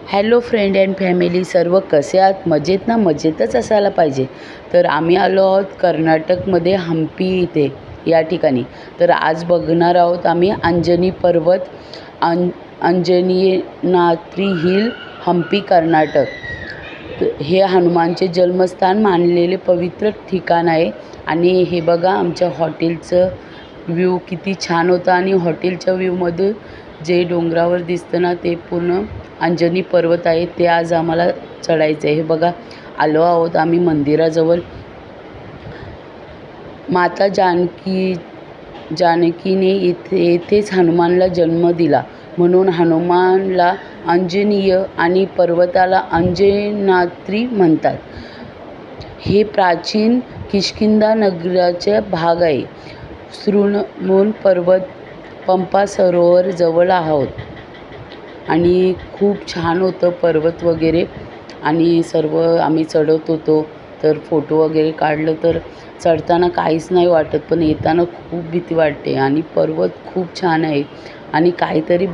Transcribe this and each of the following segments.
Hello friend and family, सर्व कसे आहात? मजेत ना? मजेतच असायला पाहिजे. तर आम्ही आलो आहोत कर्नाटकमध्ये हम्पी इथे या ठिकाणी. तर आज बघणार आहोत आम्ही अंजनी पर्वत, अंजनीनाथ्री हिल, हम्पी कर्नाटक. हे हनुमानचे जन्मस्थान मानलेले पवित्र ठिकाण आहे. आणि हे बघा आमच्या हॉटेलचं व्ह्यू किती छान होता. आणि हॉटेलच्या व्ह्यूमध्ये जे डोंगरावर दिसतं ना, ते पूर्ण अंजनी पर्वत आहे. ते आज आम्हाला चढायचं आहे. हे बघा आलो आहोत आम्ही मंदिराजवळ. माता जानकीने येथेच हनुमानला जन्म दिला, म्हणून हनुमानला अंजनीय आणि पर्वताला अंजनाद्री म्हणतात. हे प्राचीन किष्किंधा नगराचा भाग आहे. शृंगेरी पर्वत पंपा सरोवर जवळ आहोत. आणि खूप छान होतं पर्वत वगैरे. आणि सर्व आम्ही चढत होतो. तर फोटो वगैरे काढलं. तर चढताना काहीच नाही वाटत, पण येताना खूप भीती वाटते. आणि पर्वत खूप छान आहे आणि काहीतरी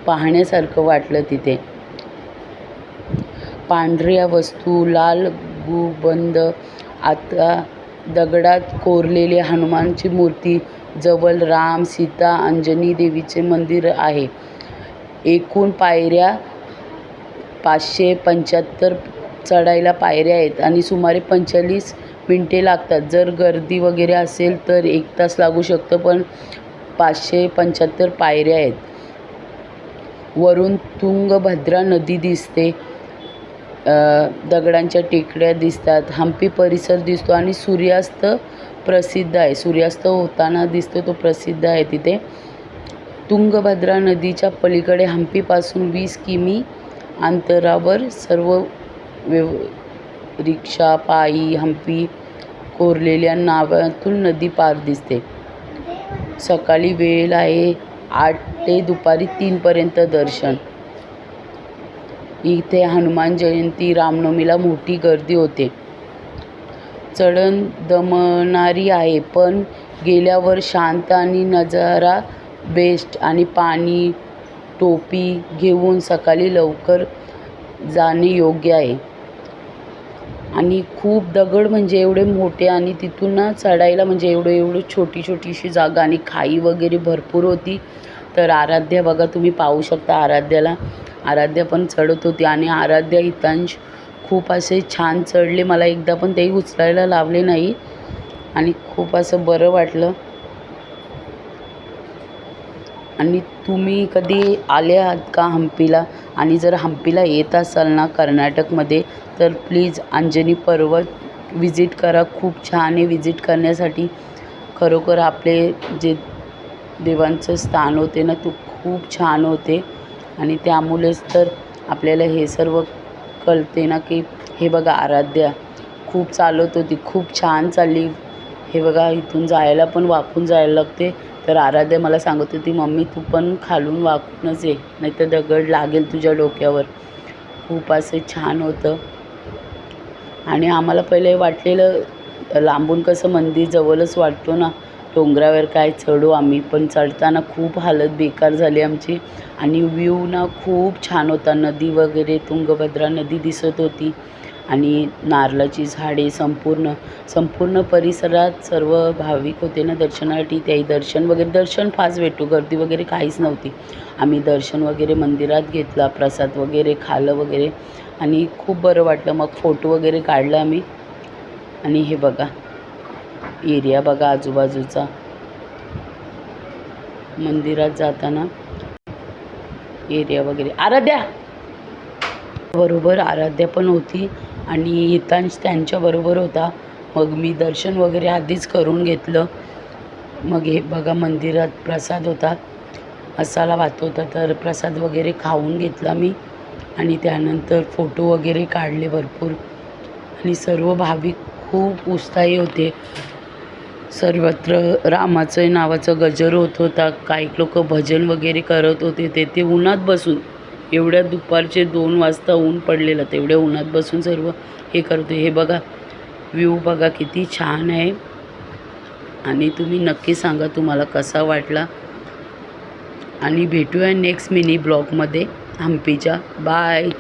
पाहण्यासारखं वाटलं तिथे. पांढऱ्या वस्तू, लाल गुंबद, आता दगडात कोरलेले हनुमानची मूर्ती, जवळ राम, सीता, अंजनी देवीचे मंदिर आहे. एकूण पायऱ्या 575 चढायला पायऱ्या आहेत आणि सुमारे 45 मिनिटे लागतात. जर गर्दी वगैरे असेल तर 1 तास लागू शकतं, पण 575 पायऱ्या आहेत. वरून तुंगभद्रा नदी दिसते, दगडांच्या टेकड्या दिसतात, हम्पी परिसर दिसतो आणि सूर्यास्त प्रसिद्ध आहे. सूर्यास्त होताना दिसतो, तो प्रसिद्ध आहे तिथे. तुंगभद्रा नदीच्या पलीकडे हम्पीपासून 20 किमी अंतरावर सर्व रिक्षा, पायी हम्पी कोरलेल्या नावातून नदी पार दिसते. सकाळी वेळ आहे 8 ते दुपारी 3 पर्यंत दर्शन. इथे हनुमान जयंती, रामनवमीला मोठी गर्दी होते. चढण दमणारी आहे, पण गेल्यावर शांत आणि नजारा बेस्ट. आणि पाणी, टोपी घेऊन सकाळी लवकर जाणे योग्य आहे. आणि खूप दगड म्हणजे एवढे मोठे, आणि तिथून ना चढायला म्हणजे एवढं छोटीशी जागा आणि खाई वगैरे भरपूर होती. तर आराध्या बघा, तुम्ही पाहू शकता आराध्या पण चढत होती. आणि आराध्या, हितांश खूप असे छान चढले. मला एकदा पण तेही उचलायला लावले नाही आणि खूप असं बरं वाटलं. आणि तुम्ही कधी आले आहात का हम्पीला? आणि जर हम्पीला येत असाल ना कर्नाटकमध्ये, तर प्लीज अंजनी पर्वत विजिट करा. खूप छान आहे विजिट करण्यासाठी. खरोखर आपले जे देवांचं स्थान होते ना, तो खूप छान होते. आणि त्यामुळेच तर आपल्याला हे सर्व कळते ना, की हे बघा आराध्या खूप चालत होती, खूप छान चालली. हे बघा इथून जायला पण वाकून जायला लागते. तर आराध्या मला सांगत होती, मम्मी तू पण खालून वाकूनच ये, नाहीतर दगड लागेल तुझ्या डोक्यावर. खूप असं छान होतं. आणि आम्हाला पहिले वाटलेलं लांबून कसं मंदिर जवळच वाटतो ना, डोंगरावर काय चढू आम्ही, पण चढताना खूप हालत बेकार झाली आमची. आणि व्ह्यू ना खूप छान होता. नदी वगैरे, तुंगभद्रा नदी दिसत होती. आणि नारळाची झाडे, संपूर्ण परिसरात सर्व भाविक होते ना दर्शनासाठी. त्याही दर्शन फास्ट भेटू, गर्दी वगैरे काहीच नव्हती. आम्ही दर्शन वगैरे मंदिरात घेतला, प्रसाद वगैरे खाल्लं वगैरे, आणि खूप बरं वाटलं. मग फोटो वगैरे काढला आम्ही. आणि हे बघा एरिया बघा आजूबाजूचा, मंदिरात जाताना एरिया वगैरे. आराध्या बरोबर आराध्या पण होती आणि हितांश त्यांच्याबरोबर होता. मग मी दर्शन वगैरे आधीच करून घेतलं. मग हे बघा मंदिरात प्रसाद होता, मसाला भात होता. तर प्रसाद वगैरे खाऊन घेतला मी. आणि त्यानंतर फोटो वगैरे काढले भरपूर. आणि सर्व भाविक खूप उत्साही होते. सर्वत्र रामाचं नावाचं गजर होत होता. काही लोक भजन वगैरे करत होते. ते उन्हात बसून, एवढ्या दुपारचे 2 वाजता ऊन पडलेलं, तेवढ्या उन्हात बसून सर्व हे करते. हे बघा व्ह्यू बघा किती छान आहे. आणि तुम्ही नक्की सांगा तुम्हाला कसा वाटला. आणि भेटूया नेक्स्ट मिनी ब्लॉगमध्ये हम्पीच्या. बाय.